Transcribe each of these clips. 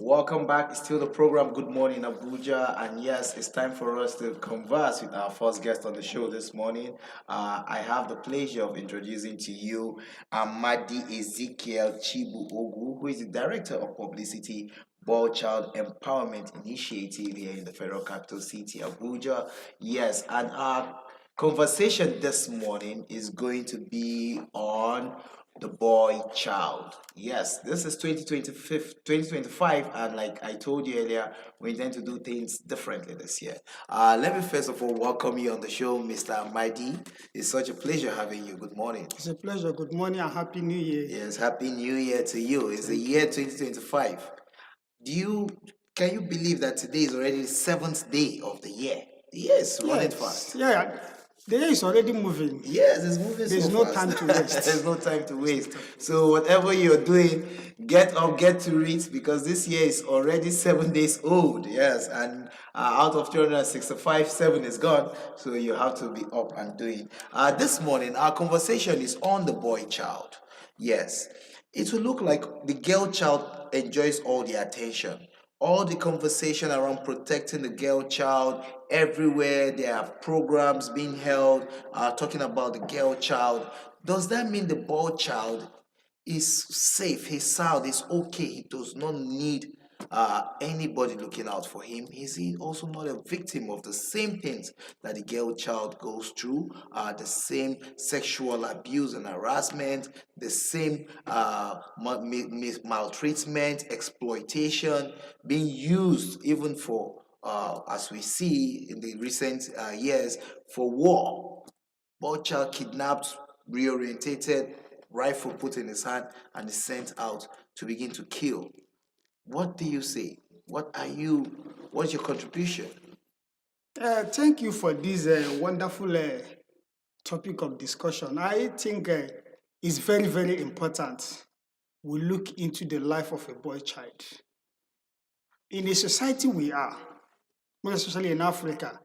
Welcome back. It's still the program Good Morning Abuja, and yes, it's time for us to converse with our first guest on the show this morning. I have the pleasure of introducing to you Amadi Ezekiel Chibu Ogu, who is the Director of Publicity Ball Child Empowerment Initiative here in the Federal Capital City, Abuja. Yes, and our conversation this morning is going to be on the boy child. Yes, this is 2025, and like I told you earlier, we intend to do things differently this year. Let me first of all welcome you on the show, Mr. Amadi. It's such a pleasure having you. Good morning. It's a pleasure. Good morning and Happy New Year. Yes, Happy New Year to you. It's the year 2025. Do you Can you believe that today is already the seventh day of the year? The year is running fast. Yeah, the year is already moving. Yes, it's moving There's so no fast. time to waste. There's no time to waste. So whatever you're doing, get up, get to it, because this year is already 7 days old. Yes, and out of 365, 7 is gone. So you have to be up and doing. This morning, our conversation is on the boy child. Yes, it will look like the girl child enjoys all the attention, all the conversation around protecting the girl child. Everywhere there are programs being held talking about the girl child. Does that mean the boy child is safe, he's sound, is okay, he does not need anybody looking out for him? Is he also not a victim of the same things that the girl child goes through, the same sexual abuse and harassment, the same maltreatment, exploitation, being used even for, as we see in the recent years, for war? Boy child kidnapped, reorientated, rifle put in his hand, and is sent out to begin to kill. What do you say? What's your contribution? Thank you for this wonderful topic of discussion. I think it's very, very important we look into the life of a boy child. In the society we are, more especially in Africa,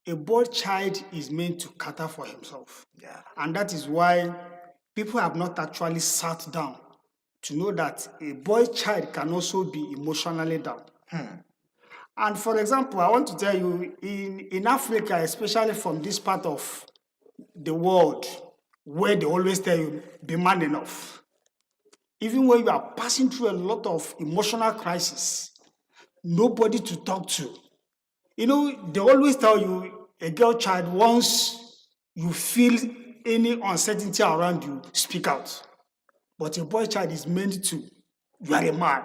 a boy child is meant to cater for himself. Yeah. And that is why people have not actually sat down to know that a boy child can also be emotionally down. And for example, I want to tell you, in Africa, especially from this part of the world, where they always tell you, be man enough. Even when you are passing through a lot of emotional crisis, nobody to talk to. You know, they always tell you, a girl child, once you feel any uncertainty around you, speak out. But a boy child is meant to, you are a man.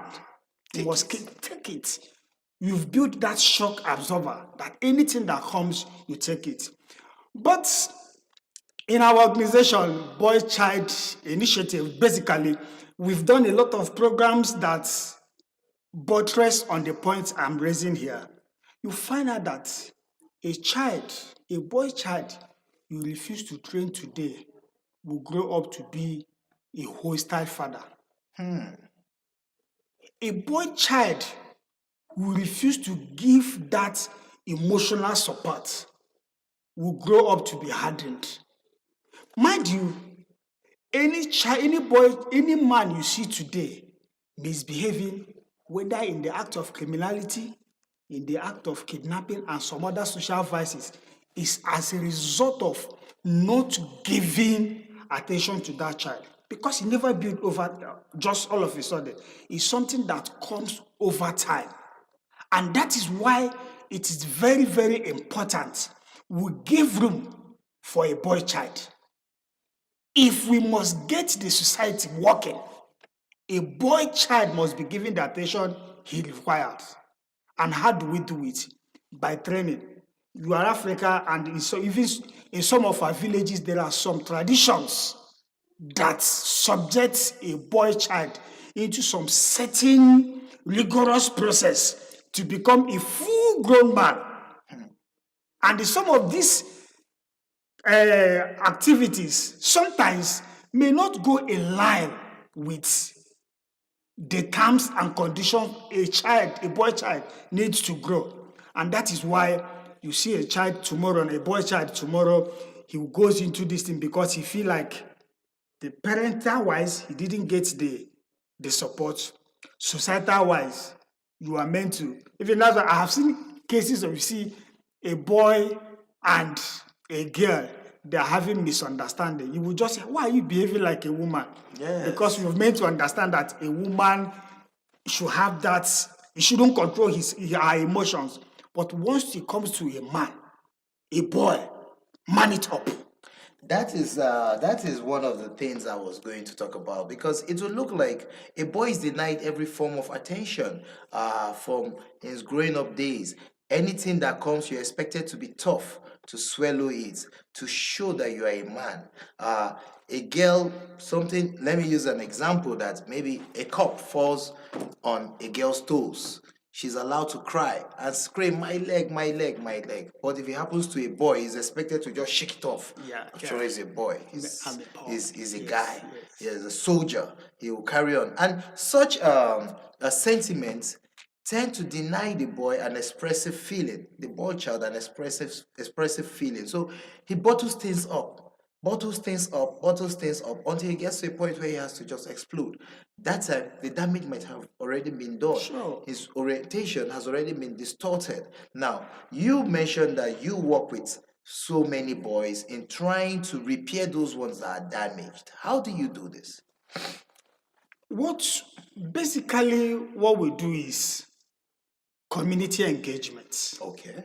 You must take it. You've built that shock absorber that anything that comes, you take it. But in our organization, Boy Child Initiative, basically, we've done a lot of programs that buttress on the points I'm raising here. You find out that a boy child, you refuse to train today, will grow up to be a hostile father. A boy child will refuse to give that emotional support, will grow up to be hardened. Mind you, any child, any boy, any man you see today misbehaving, whether in the act of criminality, in the act of kidnapping, and some other social vices, is as a result of not giving attention to that child. Because he never built over just all of a sudden. It's something that comes over time. And that is why it is very, very important we give room for a boy child. If we must get the society working, a boy child must be given the attention he requires. And how do we do it? By training. You are Africa, and even in some of our villages, there are some traditions that subject a boy child into some certain rigorous process to become a full-grown man. And some of these activities sometimes may not go in line with the terms and conditions a boy child needs to grow. And that is why you see a child tomorrow and a boy child tomorrow, he goes into this thing because he feel like the parental wise, he didn't get the support. Societal wise, You are meant to. Even that's why I have seen cases of you see a boy and a girl, they are having misunderstanding. You will just say, why are you behaving like a woman? Because Yes. you've meant to understand that a woman should have that, he shouldn't control her emotions. But once it comes to a man, a boy, man it up. That is one of the things I was going to talk about, because it will look like a boy is denied every form of attention from his growing up days. Anything that comes, you're expected to be tough, to swallow it, to show that you are a man. A girl, something, let me use an example, that maybe a cup falls on a girl's toes. She's allowed to cry and scream, my leg, my leg, my leg. But if it happens to a boy, he's expected to just shake it off. Yeah, I'm yeah. sure he's a boy. I'm a boy. He's a Yes, guy. yes. He's a soldier. He will carry on. And such a sentiment tend to deny the boy an expressive feeling, the boy child an expressive feeling. So he bottles things up, bottles things up until he gets to a point where he has to just explode. That time, the damage might have already been done. Sure. His orientation has already been distorted. Now, you mentioned that you work with so many boys in trying to repair those ones that are damaged. How do you do this? What basically what we do is community engagement. Okay.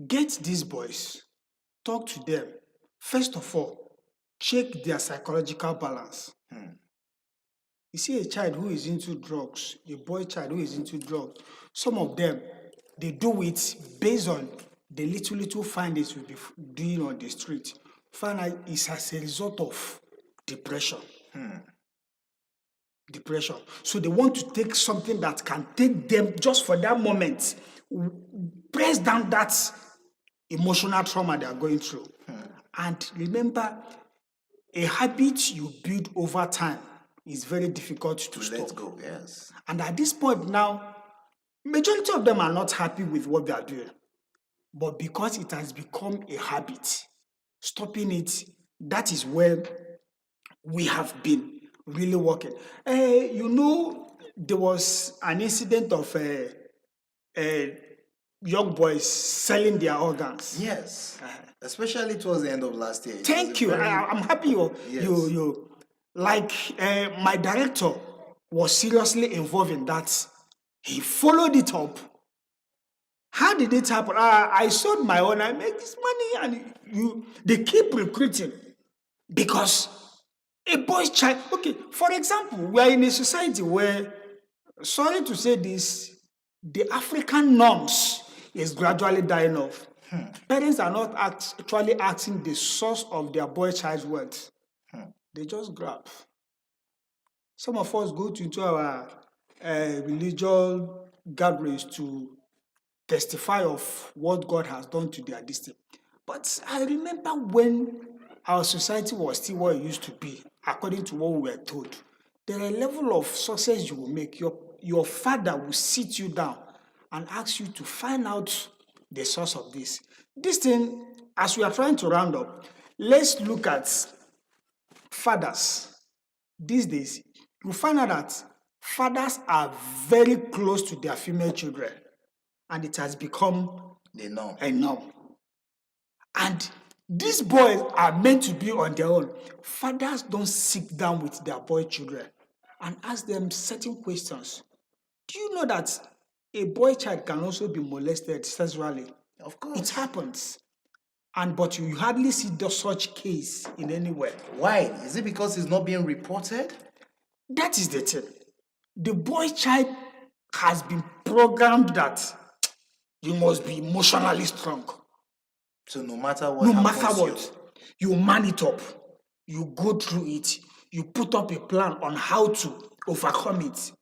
Get these boys, talk to them. First of all, check their psychological balance. You see a child who is into drugs, a boy child who is into drugs, some of them, they do it based on the little findings we'll be doing on the street. Find out it's as a result of depression. Depression. So they want to take something that can take them just for that moment, press down that emotional trauma they are going through. And remember, a habit you build over time is very difficult to stop. Let's go, yes. And at this point now, majority of them are not happy with what they are doing. But because it has become a habit, stopping it, that is where we have been really working. There was an incident of young boys selling their organs. Yes. Especially towards the end of last year. Thank you. I'm happy you like my director was seriously involved in that. He followed it up. How did it happen? I sold my own. I make this money, and they keep recruiting because a boy's child. Okay, for example, we are in a society where, sorry to say this, the African norms is gradually dying off. Parents are not actually asking the source of their boy child's wealth. They just grab. Some of us go into our religious gatherings to testify of what God has done to their district. But I remember when our society was still what it used to be, according to what we were told. There are a level of success you will make. Your father will sit you down and ask you to find out the source of this. This thing, as we are trying to round up, let's look at fathers. These days, you find out that fathers are very close to their female children, and it has become They know. a norm. And these boys are meant to be on their own. Fathers don't sit down with their boy children and ask them certain questions. Do you know that a boy child can also be molested sexually? Of course. It happens. But you hardly see such case in anywhere. Why? Is it because it's not being reported? That is the thing. The boy child has been programmed that you must be emotionally strong. So no matter what, you man it up. You go through it. You put up a plan on how to overcome it.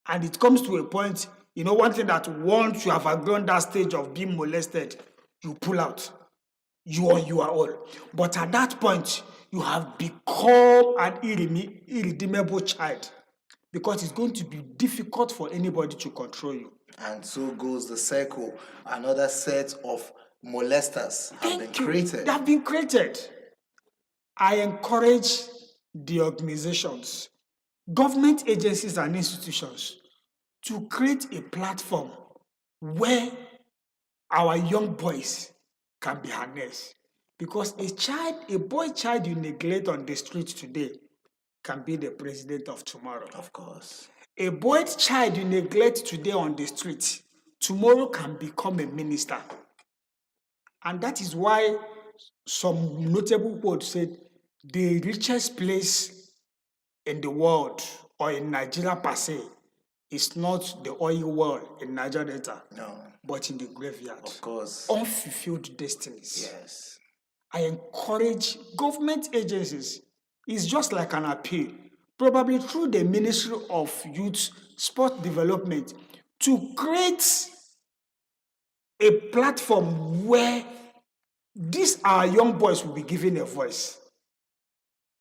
And it comes to a point, one thing that once you have outgrown that stage of being molested, you pull out. You are all. But at that point, you have become an irredeemable child, because it's going to be difficult for anybody to control you. And so goes the circle. Another set of molesters have been created. They have been created. I encourage the organizations, government agencies and institutions to create a platform where our young boys can be harnessed. Because a boy child you neglect on the street today can be the president of tomorrow. Of course. A boy child you neglect today on the street, tomorrow can become a minister. And that is why some notable quotes said the richest place in the world or in Nigeria per se is not the oil well in Niger Delta, No. but in the graveyard. Of course. Unfulfilled destinies. Yes. I encourage government agencies. It's just like an appeal, probably through the Ministry of Youth Sport Development, to create a platform where these our young boys will be given a voice.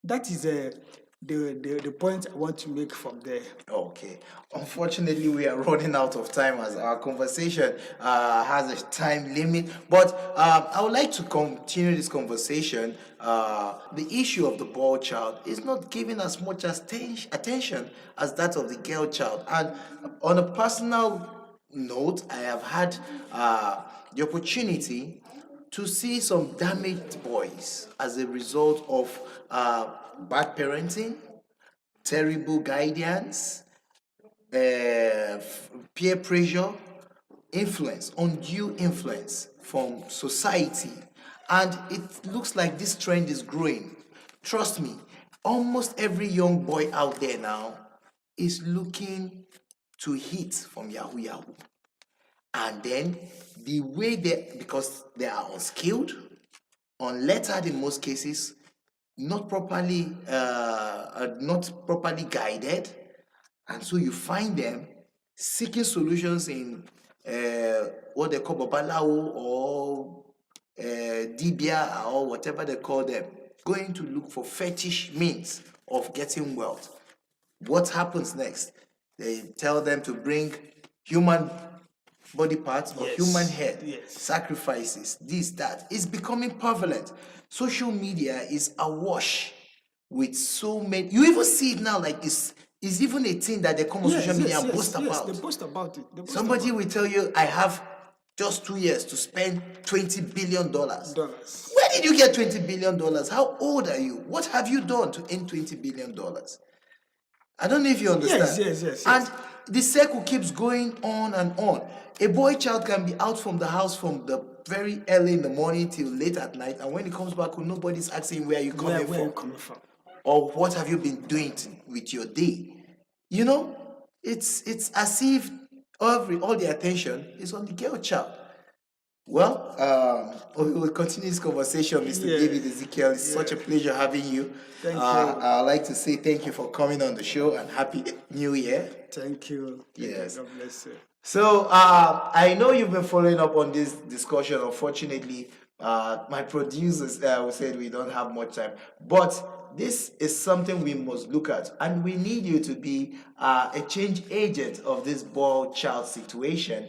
That is the point I want to make from there. Okay. Unfortunately, we are running out of time as our conversation has a time limit. But I would like to continue this conversation. The issue of the boy child is not given as much as attention as that of the girl child. And on a personal note, I have had the opportunity to see some damaged boys as a result of bad parenting, terrible guidance, peer pressure, undue influence from society. And it looks like this trend is growing. Trust me, almost every young boy out there now is looking to hit from Yahoo Yahoo. And then the way because they are unskilled, unlettered in most cases, not properly guided, and so you find them seeking solutions in what they call babalawo or dibia or whatever they call them, going to look for fetish means of getting wealth. What happens next? They tell them to bring human body parts or human head, sacrifices, this, that. It's becoming prevalent. Social media is awash with so many. You even see it now, like it's even a thing that they come on social media and boast about. They boast about it. Somebody will tell you, I have just 2 years to spend $20 billion. Where did you get $20 billion? How old are you? What have you done to earn $20 billion? I don't know if you understand. Yes. And the circle keeps going on and on. A boy child can be out from the house from the very early in the morning till late at night, and when he comes back, nobody's asking where you coming from, or what have you been doing with your day. You know, it's as if all the attention is on the girl child. Well, we will continue this conversation, Mr. David Ezekiel. It's such a pleasure having you. Thank you. I'd like to say thank you for coming on the show and Happy New Year. Thank you. Yes. God bless you. So I know you've been following up on this discussion. Unfortunately, my producers said we don't have much time, but this is something we must look at, and we need you to be a change agent of this boy child situation.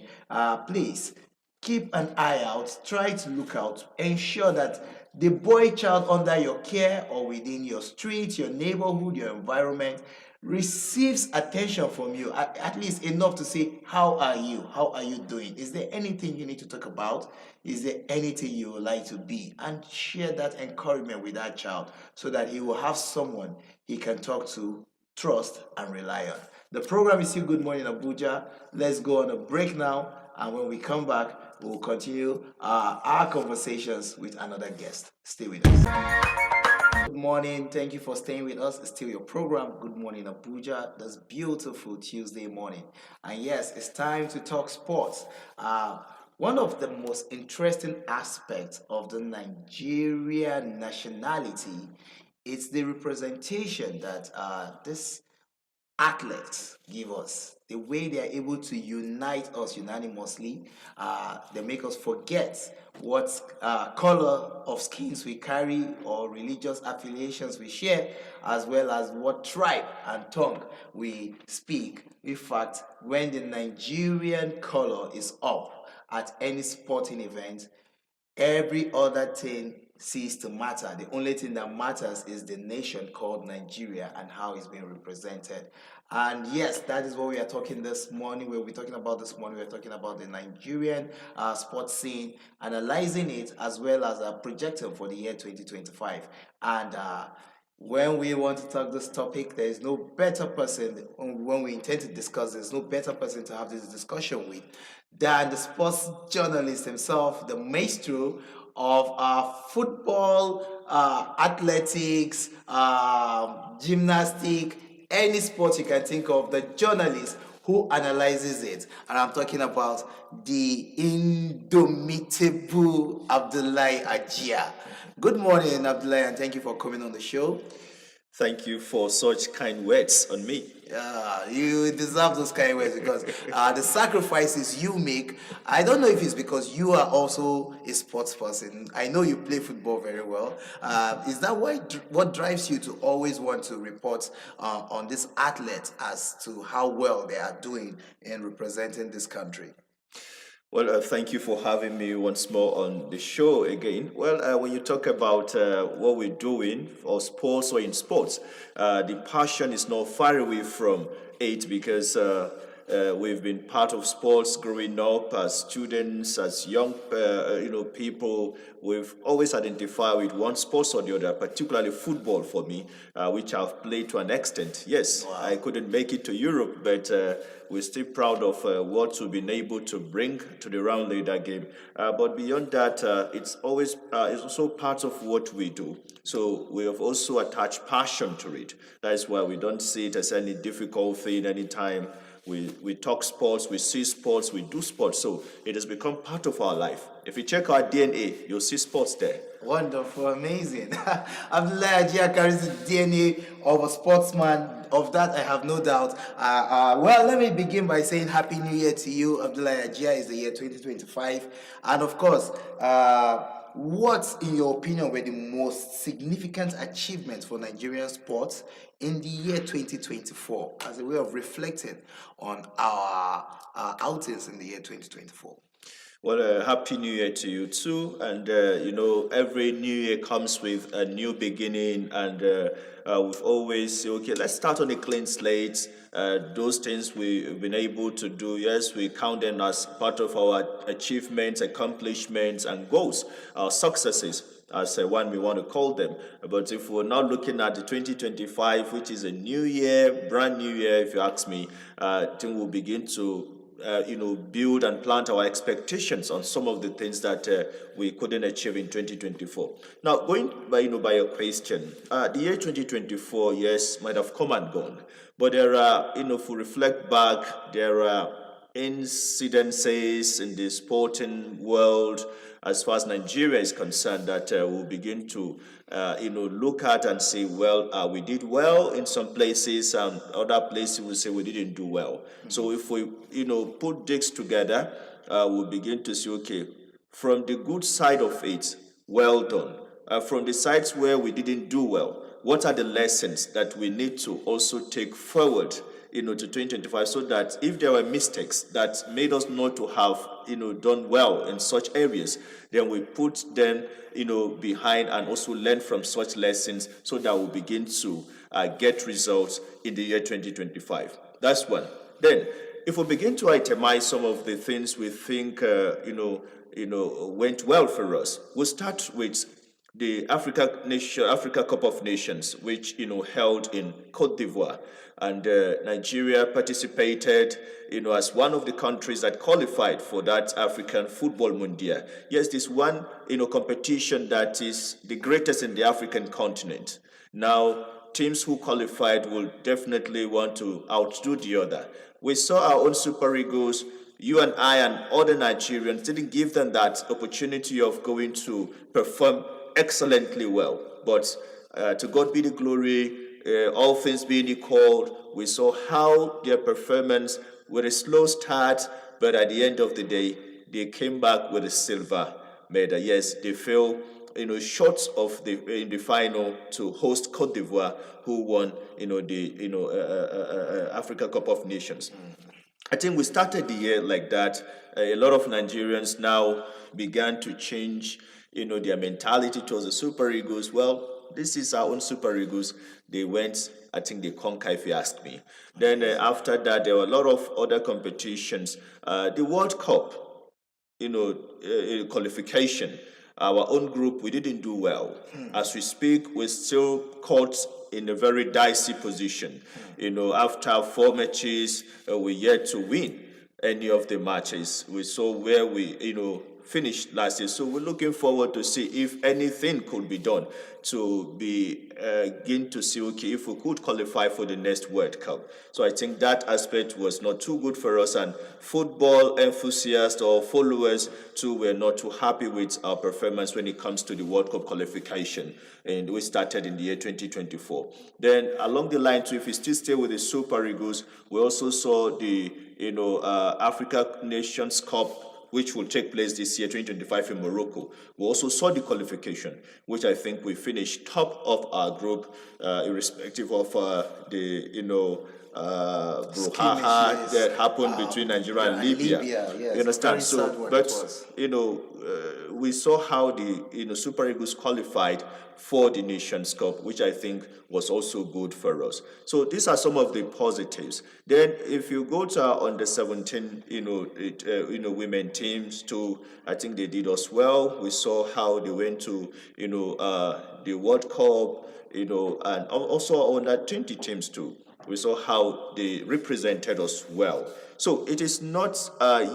Please keep an eye out, try to look out, ensure that the boy child under your care or within your street, your neighborhood, your environment receives attention from you, at least enough to say, how are you doing? Is there anything you need to talk about? Is there anything you would like to be? And share that encouragement with that child so that he will have someone he can talk to, trust, and rely on. The program is still Good Morning Abuja. Let's go on a break now, and when we come back, we'll continue our conversations with another guest. Stay with us. Good morning. Thank you for staying with us. It's still your program, Good Morning Abuja, this beautiful Tuesday morning. And yes, it's time to talk sports. One of the most interesting aspects of the Nigerian nationality is the representation that this athletes give us, the way they are able to unite us unanimously. They make us forget what color of skins we carry or religious affiliations we share, as well as what tribe and tongue we speak. In fact, when the Nigerian color is up at any sporting event, every other thing cease to matter. The only thing that matters is the nation called Nigeria and how it's being represented. And yes, that is what we are talking this morning. We'll be talking about this morning. We're talking about the Nigerian sports scene, analyzing it as well as projecting for the year 2025. And when we want to talk this topic, there is no better person, when we intend to discuss, there's no better person to have this discussion with than the sports journalist himself, the maestro of football, athletics, gymnastic, any sport you can think of, the journalist who analyzes it. And I'm talking about the indomitable Abdullahi Ajia. Good morning, Abdullahi, and thank you for coming on the show. Thank you for such kind words on me. Yeah, you deserve those kind of words because the sacrifices you make. I don't know if it's because you are also a sports person. I know you play football very well. Is that what drives you to always want to report on this athlete as to how well they are doing in representing this country? Well, thank you for having me once more on the show again. Well, when you talk about what we're doing or sports or in sports, the passion is not far away from it because we've been part of sports growing up as students, as young people. We've always identified with one sport or the other, particularly football for me, which I've played to an extent. Yes, wow. I couldn't make it to Europe, but we're still proud of what we've been able to bring to the round leader game. But beyond that, it's also part of what we do. So we have also attached passion to it. That's why we don't see it as any difficult thing anytime. We talk sports, we see sports, we do sports. So it has become part of our life. If you check our DNA, you'll see sports there. Wonderful, amazing. Abdullahi Ajia carries the DNA of a sportsman. Of that, I have no doubt. Well, let me begin by saying Happy New Year to you. Abdullahi Ajia is the year 2025. And of course, what, in your opinion, were the most significant achievements for Nigerian sports in the year 2024 as a way of reflecting on our outings in the year 2024? Well, happy New Year to you too. And every New Year comes with a new beginning, and we've always say, okay, let's start on a clean slate. Those things we've been able to do, yes, we count them as part of our achievements, accomplishments, and goals, our successes, as one we want to call them. But if we're now looking at the 2025, which is a new year, brand new year, if you ask me, I think we'll begin to build and plant our expectations on some of the things that we couldn't achieve in 2024. Now, going by your question, the year 2024, yes, might have come and gone, but there are, if we reflect back, there are incidences in the sporting world as far as Nigeria is concerned that we'll begin to look at and say, well, we did well in some places, and other places we say we didn't do well. Mm-hmm. So if we put this together, we'll begin to see, okay, from the good side of it, well done. From the sides where we didn't do well, what are the lessons that we need to also take forward to 2025, so that if there were mistakes that made us not to have done well in such areas, then we put them behind and also learn from such lessons, so that we'll begin to get results in the year 2025. That's one. Then if we begin to itemize some of the things we think went well for us, we'll start with the Africa Cup of Nations, which held in Cote d'Ivoire, and Nigeria participated, as one of the countries that qualified for that African Football Mundial. Yes, this one, competition that is the greatest in the African continent. Now, teams who qualified will definitely want to outdo the other. We saw our own Super Eagles. You and I and other Nigerians didn't give them that opportunity of going to perform excellently well. But to God be the glory, all things being equal, we saw how their performance, with a slow start, but at the end of the day, they came back with a silver medal. Yes, they fell short of in the final to host Cote d'Ivoire, who won the Africa Cup of Nations. I think we started the year like that. A lot of Nigerians now began to change their mentality towards the Super Eagles. Well, this is our own Super Eagles. They went, I think they conquer, if you ask me. Then after that, there were a lot of other competitions. The World Cup, qualification. Our own group, we didn't do well. As we speak, we're still caught in a very dicey position. After 4 matches, we're yet to win any of the matches. We saw where we, finished last year. So we're looking forward to see if anything could be done to begin to see, okay, if we could qualify for the next World Cup. So I think that aspect was not too good for us, and football enthusiasts or followers too were not too happy with our performance when it comes to the World Cup qualification. And we started in the year 2024. Then along the line too, if we still stay with the Super Eagles, we also saw the Africa Nations Cup, which will take place this year, 2025, in Morocco. We also saw the qualification, which I think we finished top of our group, irrespective of the brouhaha that happened between Nigeria and Libya. Yes, you understand? very sad one it was. We saw how the Super Eagles qualified for the Nations Cup, which I think was also good for us. So these are some of the positives. Then, if you go to our under 17, women teams too, I think they did us well. We saw how they went to the World Cup, and also under 20 teams too. We saw how they represented us well. So it is not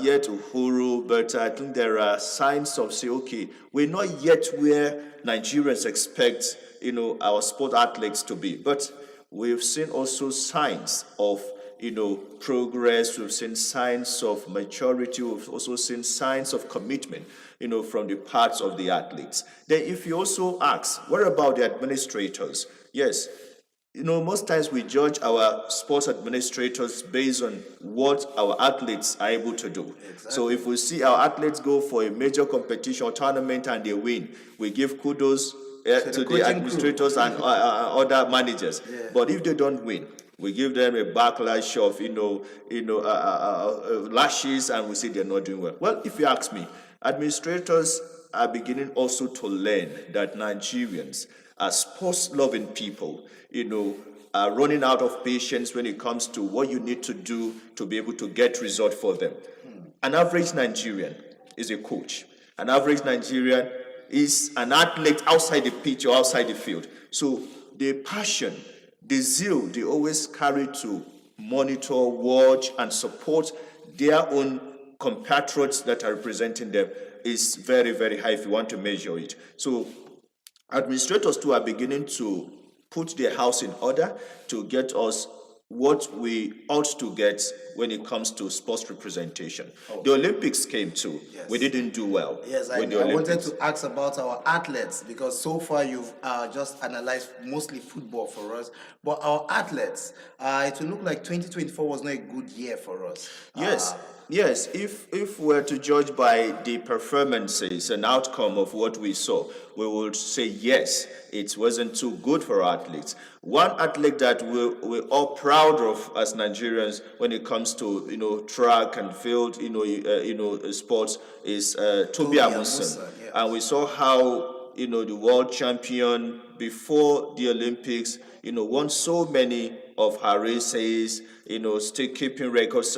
yet uhuru, but I think there are signs of say, okay, we're not yet where Nigerians expect, our sport athletes to be. But we've seen also signs of, progress. We've seen signs of maturity. We've also seen signs of commitment, from the parts of the athletes. Then if you also ask, what about the administrators? Yes, most times we judge our sports administrators based on what our athletes are able to do. Exactly. So if we see our athletes go for a major competition or tournament and they win, we give kudos to the administrators and other managers. Yeah. But if they don't win, we give them a backlash of lashes, and we say they're not doing well. Well, if you ask me, administrators are beginning also to learn that Nigerians are sports-loving people, are running out of patience when it comes to what you need to do to be able to get results for them. An average Nigerian is a coach. An average Nigerian is an athlete outside the pitch or outside the field. So the passion, the zeal they always carry to monitor, watch, and support their own compatriots that are representing them is very, very high if you want to measure it. So administrators too are beginning to put their house in order to get us what we ought to get when it comes to sports representation. Okay. The Olympics came too. Yes. We didn't do well. Yes, I wanted to ask about our athletes, because so far you've just analyzed mostly football for us. But our athletes, it will look like 2024 was not a good year for us. Yes, if we're to judge by the performances and outcome of what we saw, we would say yes, it wasn't too good for our athletes. One athlete that we're all proud of as Nigerians when it comes to track and field sports is Toby Amusan. Yes. And we saw how the world champion before the Olympics won so many of her races, still keeping records,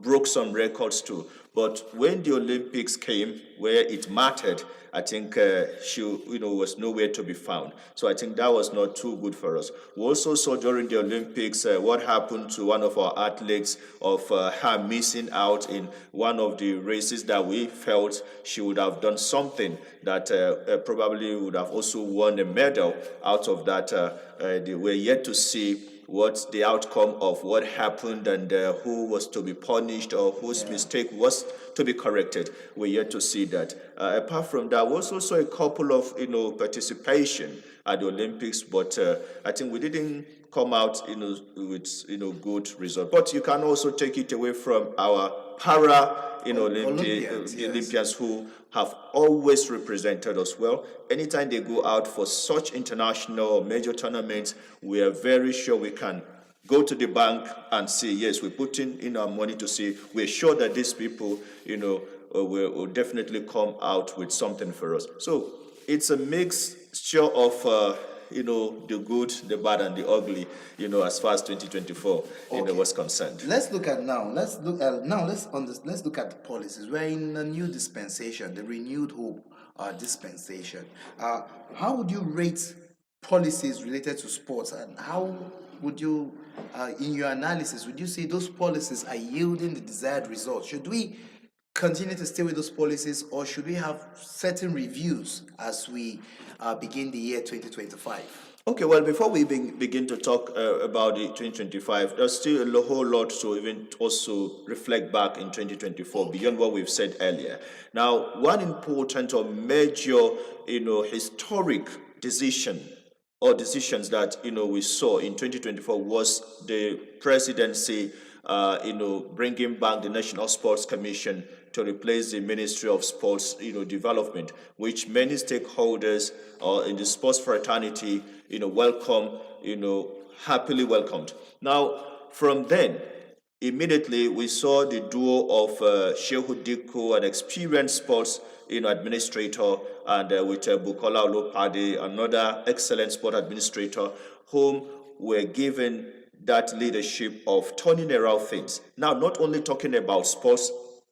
broke some records too. But when the Olympics came, where it mattered, I think she, was nowhere to be found. So I think that was not too good for us. We also saw during the Olympics what happened to one of our athletes of her missing out in one of the races that we felt she would have done something that probably would have also won a medal out of that. We're yet to see what the outcome of what happened and who was to be punished or whose mistake was to be corrected. We're yet to see that. Apart from that, we also saw a couple of participation at the Olympics, but I think we didn't come out with good result. But you can also take it away from our Olympians who have always represented us well. Anytime they go out for such international or major tournaments, we are very sure we can go to the bank and say, yes, we're putting in our money to say, we're sure that these people, will definitely come out with something for us. So it's a mixed sure of the good, the bad, and the ugly. As far as 2024 Okay. was concerned. Let's look at now. Let's look at now. Let's look at the policies. We're in a new dispensation, the renewed hope dispensation. How would you rate policies related to sports, and how would you, in your analysis, would you say those policies are yielding the desired results? Should we continue to stay with those policies, or should we have certain reviews as we begin the year 2025? Okay, well, before we begin to talk about the 2025, there's still a whole lot to even also reflect back in 2024 beyond what we've said earlier. Now, one important or major, historic decision or decisions that we saw in 2024 was the presidency, bringing back the National Sports Commission to replace the Ministry of Sports, Development, which many stakeholders in the sports fraternity, welcome, happily welcomed. Now, from then, immediately we saw the duo of Shehu Diko, an experienced sports administrator, and with Bukola Olopade, another excellent sport administrator, whom were given that leadership of turning around things. Now, not only talking about sports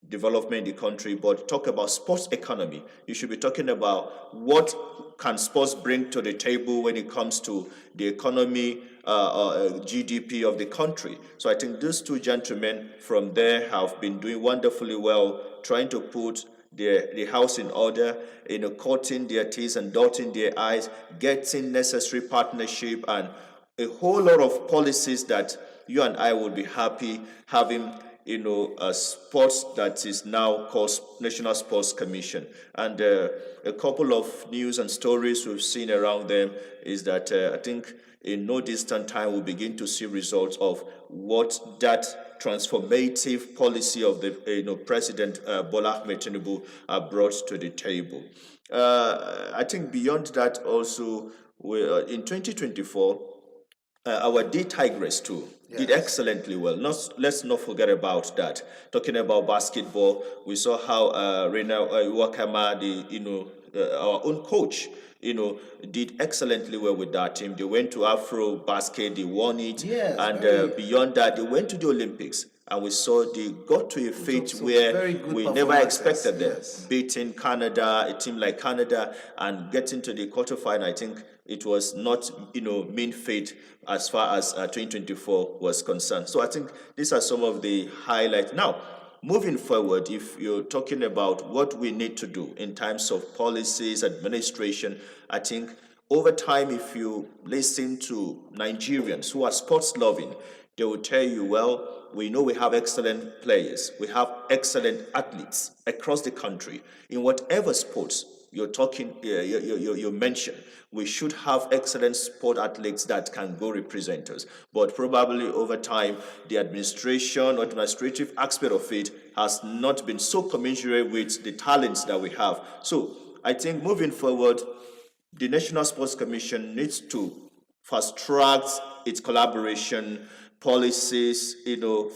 development in the country, but talk about sports economy. You should be talking about what can sports bring to the table when it comes to the economy, GDP of the country. So I think these two gentlemen from there have been doing wonderfully well, trying to put the house in order, cutting their teeth and dotting their I's, getting necessary partnership and a whole lot of policies that you and I would be happy having, a sports that is now called National Sports Commission. And a couple of news and stories we've seen around them is that I think in no distant time we'll begin to see results of what that transformative policy of the President Bola Ahmed Tinubu brought to the table. I think beyond that also, in 2024, our D Tigress too did excellently well. Let's not forget about that. Talking about basketball, we saw how Reina Wakama, our own coach, did excellently well with that team. They went to Afro Basket, they won it, Yes, and beyond that, they went to the Olympics. And we saw they got to a fate where we never expected them, beating Canada, a team like Canada, and getting to the quarterfinal. I think it was not, mean fate as far as 2024 was concerned. So I think these are some of the highlights. Now, moving forward, if you're talking about what we need to do in terms of policies, administration, I think over time, if you listen to Nigerians who are sports loving, they will tell you, well, we know we have excellent players, we have excellent athletes across the country in whatever sports you're talking, you mentioned. We should have excellent sport athletes that can go represent us. But probably over time, the administration or administrative aspect of it has not been so commensurate with the talents that we have. So I think moving forward, the National Sports Commission needs to fast track its collaboration, policies,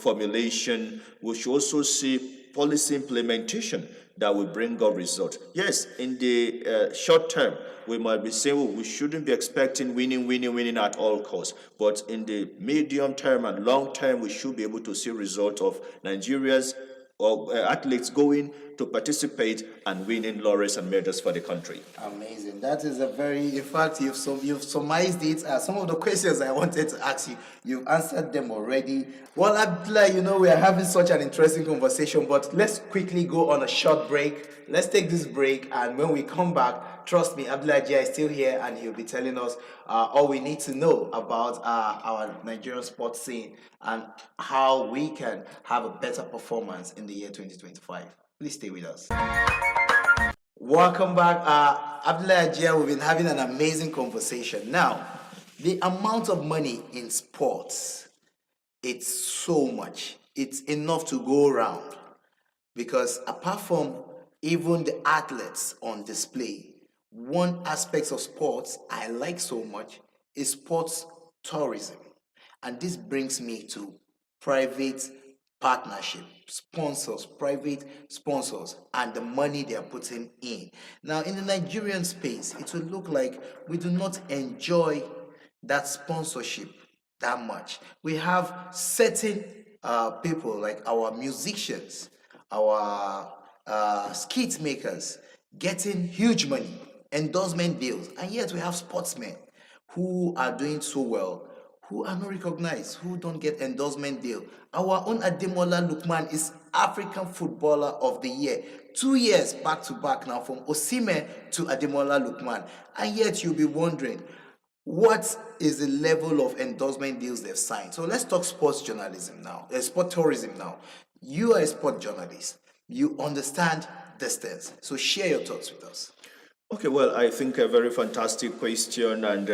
formulation. We should also see policy implementation that will bring up results. Yes, in the short term, we might be saying, well, we shouldn't be expecting winning at all costs. But in the medium term and long term, we should be able to see results of Nigeria's or athletes going to participate and winning laurels and medals for the country. Amazing. That is a very, in fact, you've summarized it. Some of the questions I wanted to ask you, you've answered them already. Well, Abdullah, we are having such an interesting conversation, but let's quickly go on a short break. Let's take this break, and when we come back, trust me, Abdullah Jia is still here, and he'll be telling us all we need to know about our Nigerian sports scene and how we can have a better performance in the year 2025. Please stay with us. Welcome back. Abdullah Ajia, we've been having an amazing conversation. Now, the amount of money in sports, it's so much. It's enough to go around. Because apart from even the athletes on display, one aspect of sports I like so much is sports tourism. And this brings me to private partnership, sponsors, private sponsors, and the money they are putting in. Now, in the Nigerian space, it will look like we do not enjoy that sponsorship that much. We have certain people like our musicians, our skit makers getting huge money, endorsement deals, and yet we have sportsmen who are doing so well, who are not recognized, who don't get endorsement deal. Our own Ademola Lukman is African Footballer of the Year, 2 years back to back now, from Osime to Ademola Lukman, and yet you'll be wondering what is the level of endorsement deals they've signed. So let's talk sports journalism now, sport tourism now. You are a sport journalist, you understand distance, so share your thoughts with us. Okay, well, I think a very fantastic question, and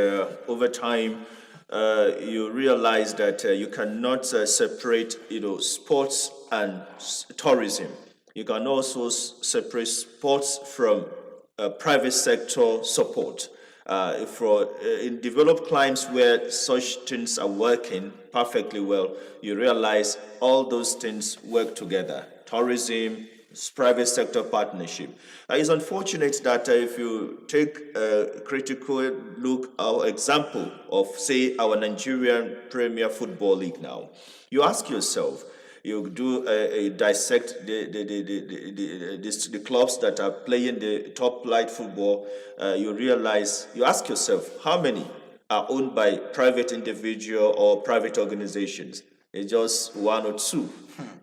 over time, you realize that you cannot separate, sports and tourism. You can also separate sports from private sector support. For in developed climes where such things are working perfectly well, you realize all those things work together. Tourism, private sector partnership. It's unfortunate that if you take a critical look or example of, say, our Nigerian Premier Football League now, you ask yourself, you do dissect the clubs that are playing the top flight football, you realize, you ask yourself, how many are owned by private individual or private organizations? It's just one or two.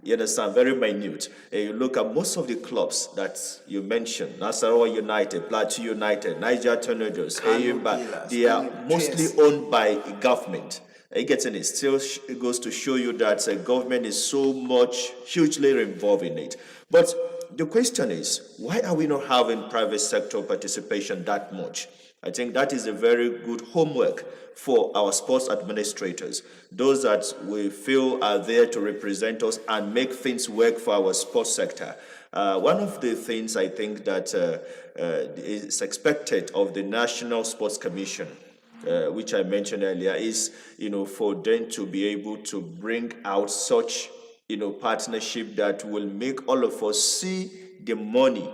You understand? Very minute. And you look at most of the clubs that you mentioned, Nasarawa United, Plateau United, Niger Tornadoes, Pillars, they are Kano mostly Pillars. owned by government. Are you getting it? Still it goes to show you that government is so much hugely involved in it. But the question is, why are we not having private sector participation that much? I think that is a very good homework for our sports administrators, those that we feel are there to represent us and make things work for our sports sector. One of the things I think that is expected of the National Sports Commission, which I mentioned earlier, is for them to be able to bring out such partnership that will make all of us see the money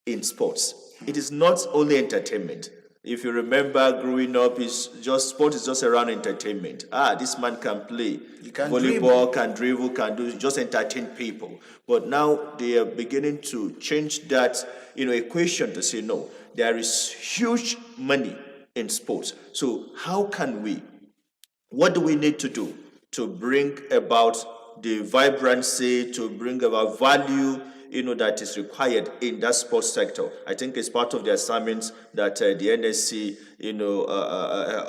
in sports. It is not only entertainment. If you remember growing up, is just sport is just around entertainment. This man can play can volleyball, can dribble, can do just entertain people. But now they are beginning to change that equation to say no. There is huge money in sports. So how can we? What do we need to do to bring about the vibrancy, to bring about value, that is required in that sports sector? I think it's part of the assignments that the NSC,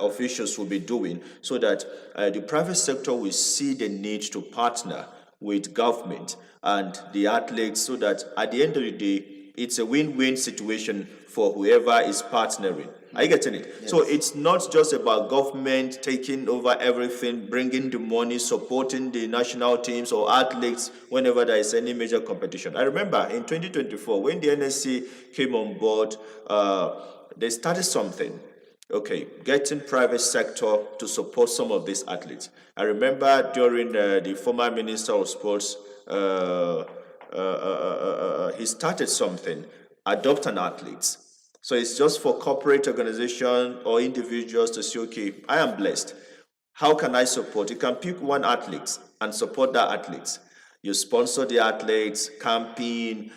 officials will be doing, so that the private sector will see the need to partner with government and the athletes, so that at the end of the day, it's a win-win situation for whoever is partnering. Are you getting it? Yes. So it's not just about government taking over everything, bringing the money, supporting the national teams or athletes whenever there is any major competition. I remember in 2024, when the NSC came on board, they started something. Okay, getting private sector to support some of these athletes. I remember during the former Minister of Sports, he started something, adopt an athlete. So it's just for corporate organization or individuals to say, okay, I am blessed. How can I support? You can pick one athlete and support that athlete. You sponsor the athletes, camping,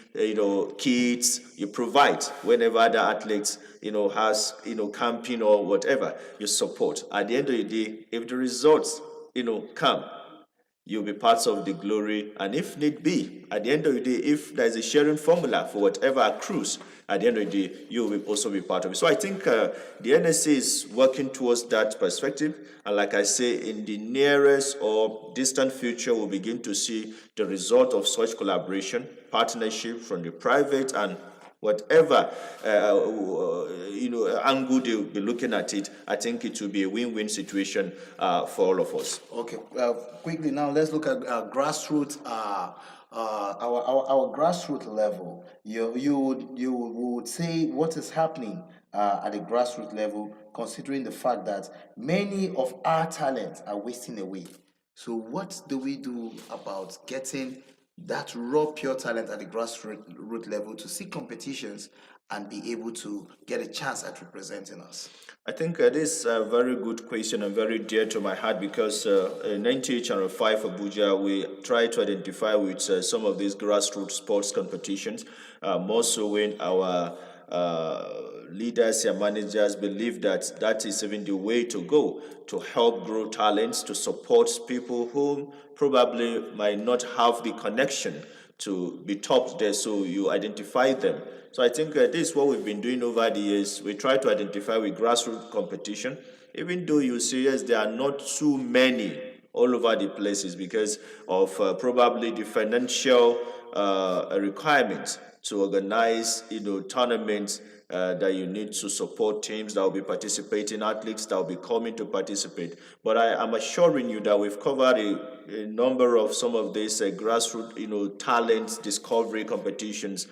kits. You provide whenever the athlete, has, camping or whatever. You support. At the end of the day, if the results, come, you'll be part of the glory. And if need be, at the end of the day, if there's a sharing formula for whatever accrues, at the end of the day, you will also be part of it. So I think the NSA is working towards that perspective. And like I say, in the nearest or distant future, we'll begin to see the result of such collaboration, partnership from the private and whatever angle they'll be looking at it. I think it will be a win-win situation for all of us. Okay, quickly now let's look at grassroots. Our grassroots level. You would say what is happening at the grassroots level, considering the fact that many of our talents are wasting away. So, what do we do about getting that raw, pure talent at the grassroots root level to see competitions and be able to get a chance at representing us? I think this is a very good question and very dear to my heart because in NTA Channel 5 Abuja, we try to identify with some of these grassroots sports competitions, more so when our leaders and managers believe that that is even the way to go to help grow talents, to support people who probably might not have the connection to be topped there, so you identify them. So I think this is what we've been doing over the years. We try to identify with grassroots competition, even though you see, yes, there are not too many all over the places because of probably the financial requirements to organize, tournaments that you need to support teams that will be participating, athletes that will be coming to participate. But I am assuring you that we've covered a number of some of these grassroots, talent discovery competitions.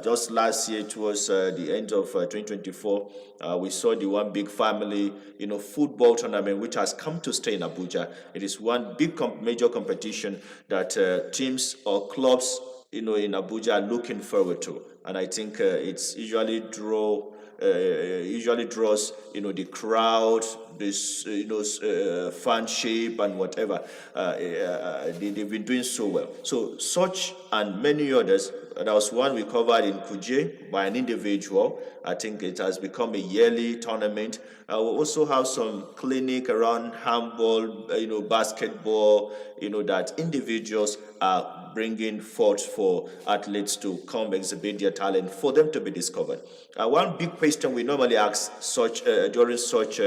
Just last year, towards the end of 2024, we saw the one big family, football tournament, which has come to stay in Abuja. It is one big major competition that teams or clubs in Abuja are looking forward to, and I think it's usually draws the crowd, this fanship and whatever. They've been doing so well. So such and many others. There was one we covered in Kuje by an individual. I think it has become a yearly tournament. We also have some clinic around handball, basketball, that individuals are bringing forth for athletes to come exhibit their talent for them to be discovered. One big question we normally ask such during such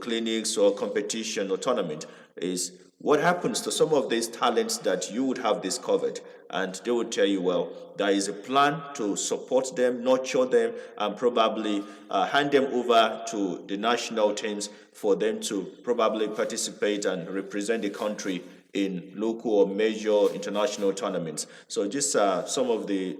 clinics or competition or tournament is what happens to some of these talents that you would have discovered? And they will tell you, well, there is a plan to support them, nurture them, and probably hand them over to the national teams for them to probably participate and represent the country in local or major international tournaments. So these are some of the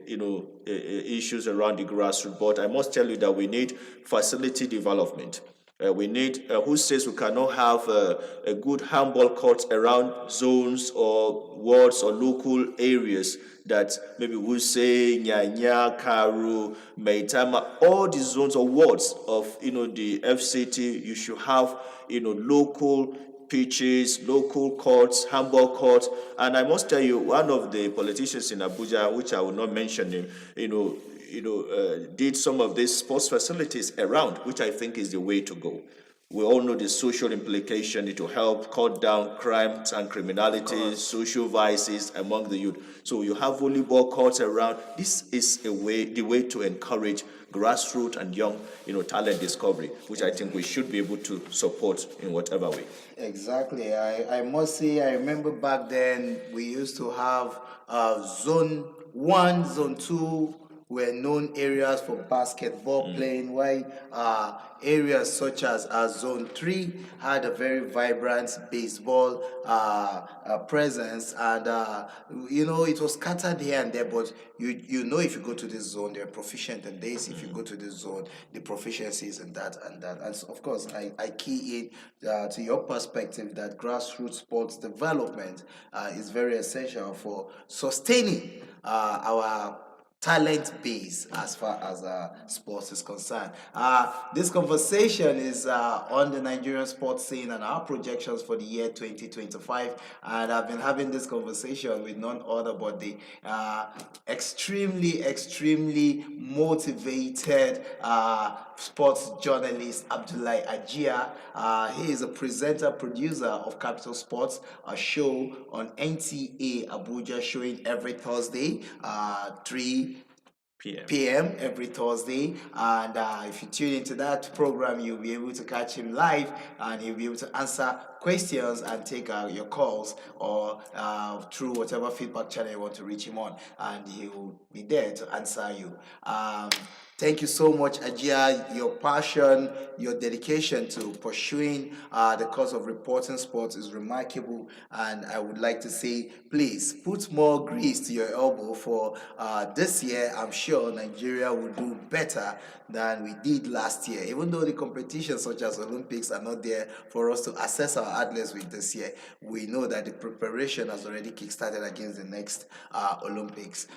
issues around the grassroots. But I must tell you that we need facility development. We need, who says we cannot have a good handball court around zones or wards or local areas that maybe we say Nyanya, Karu, Maitama, all the zones or wards of the FCT. You should have local pitches, local courts, handball courts, and I must tell you, one of the politicians in Abuja, which I will not mention him, did some of these sports facilities around, which I think is the way to go. We all know the social implication. It will help cut down crimes and criminality, social vices among the youth. So you have volleyball courts around. This is the way to encourage grassroots and young, talent discovery, which I think we should be able to support in whatever way. Exactly. I must say, I remember back then we used to have zone 1, zone 2 were known areas for basketball playing, while areas such as zone 3 had a very vibrant baseball presence, and it was scattered here and there, but if you go to this zone, they're proficient in this. If you go to this zone, the proficiency is in that and that. And so, of course, I key in to your perspective that grassroots sports development is very essential for sustaining our talent base as far as sports is concerned. This conversation is on the Nigerian sports scene and our projections for the year 2025. And I've been having this conversation with none other but the extremely motivated sports journalist Abdullahi Ajia. He is a presenter, producer of Capital Sports, a show on NTA Abuja, showing every Thursday, 3 p.m. every Thursday. And if you tune into that program, you'll be able to catch him live and he'll be able to answer questions and take your calls or through whatever feedback channel you want to reach him on. And he will be there to answer you. Thank you so much, Ajia. Your passion, your dedication to pursuing the cause of reporting sports is remarkable. And I would like to say, please put more grease to your elbow for this year. I'm sure Nigeria will do better than we did last year. Even though the competitions such as Olympics are not there for us to assess our Athletics Week this year, we know that the preparation has already kickstarted against the next Olympics.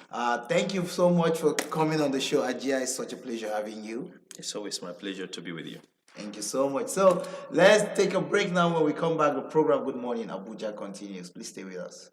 Thank you so much for coming on the show, Ajia. It's such a pleasure having you. It's always my pleasure to be with you. Thank you so much. So let's take a break now. When we come back, the program Good Morning Abuja continues. Please stay with us.